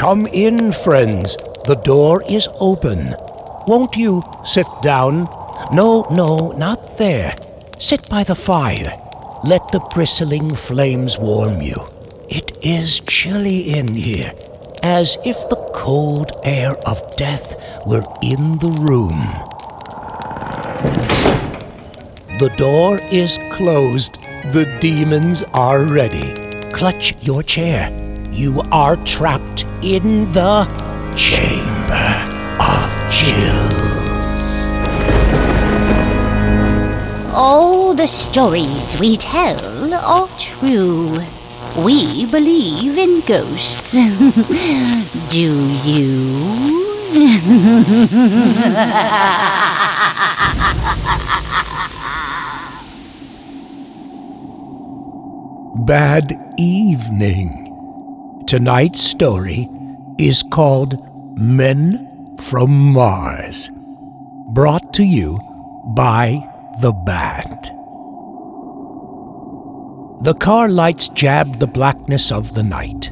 Come in, friends. The door is open. Won't you sit down? No, not there. Sit by the fire. Let the bristling flames warm you. It is chilly in here, as if the cold air of death were in the room. The door is closed. The demons are ready. Clutch your chair. You are trapped in the Chamber of Chills. All the stories we tell are true. We believe in ghosts. Do you? Bad evening. Tonight's story is called Men from Mars, brought to you by The Bat. The car lights jabbed the blackness of the night.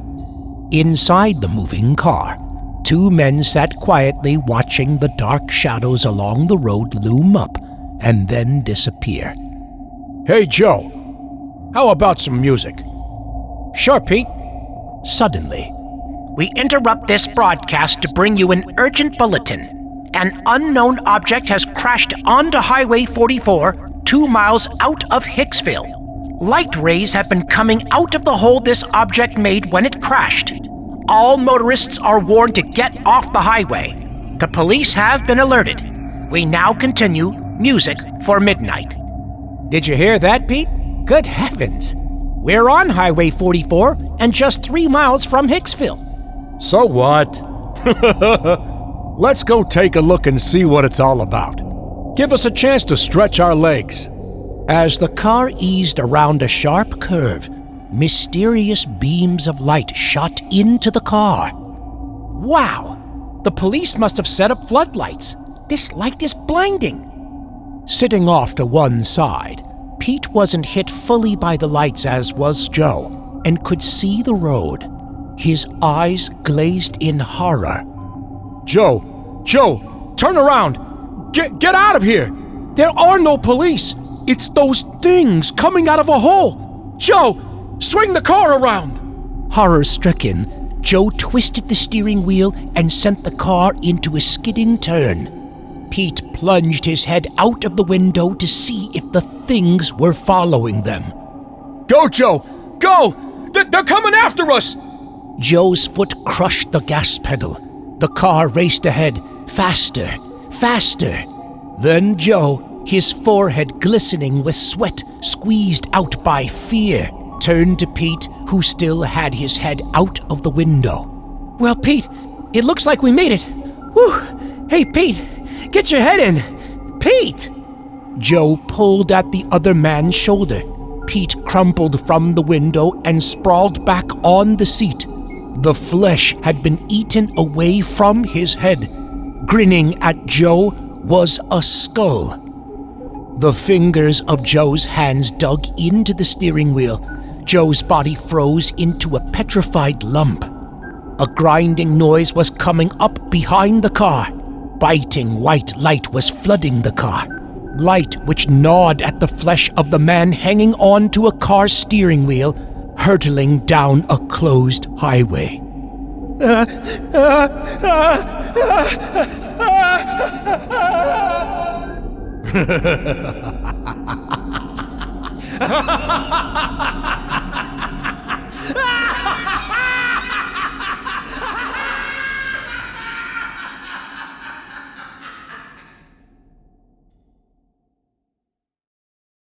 Inside the moving car, two men sat quietly watching the dark shadows along the road loom up and then disappear. Hey, Joe. How about some music? Sure, Pete. Suddenly, we interrupt this broadcast to bring you an urgent bulletin. An unknown object has crashed onto Highway 44, 2 miles out of Hicksville. Light rays have been coming out of the hole this object made when it crashed. All motorists are warned to get off the highway. The police have been alerted. We now continue music for midnight. Did you hear that, Pete? Good heavens! We're on Highway 44 and just 3 miles from Hicksville. So what? Let's go take a look and see what it's all about. Give us a chance to stretch our legs. As the car eased around a sharp curve, mysterious beams of light shot into the car. Wow! The police must have set up floodlights. This light is blinding. Sitting off to one side, Pete wasn't hit fully by the lights as was Joe, and could see the road. His eyes glazed in horror. Joe, turn around! Get out of here! There are no police! It's those things coming out of a hole! Joe, swing the car around! Horror-stricken, Joe twisted the steering wheel and sent the car into a skidding turn. Pete plunged his head out of the window to see if the things were following them. Go, Joe! Go! They're coming after us! Joe's foot crushed the gas pedal. The car raced ahead, faster. Then Joe, his forehead glistening with sweat squeezed out by fear, turned to Pete, who still had his head out of the window. Well, Pete, it looks like we made it. Whew! Hey, Pete, get your head in. Pete! Joe pulled at the other man's shoulder. Pete crumpled from the window and sprawled back on the seat. The flesh had been eaten away from his head. Grinning at Joe was a skull. The fingers of Joe's hands dug into the steering wheel. Joe's body froze into a petrified lump. A grinding noise was coming up behind the car. Biting white light was flooding the car. Light which gnawed at the flesh of the man hanging on to a car's steering wheel, hurtling down a closed highway.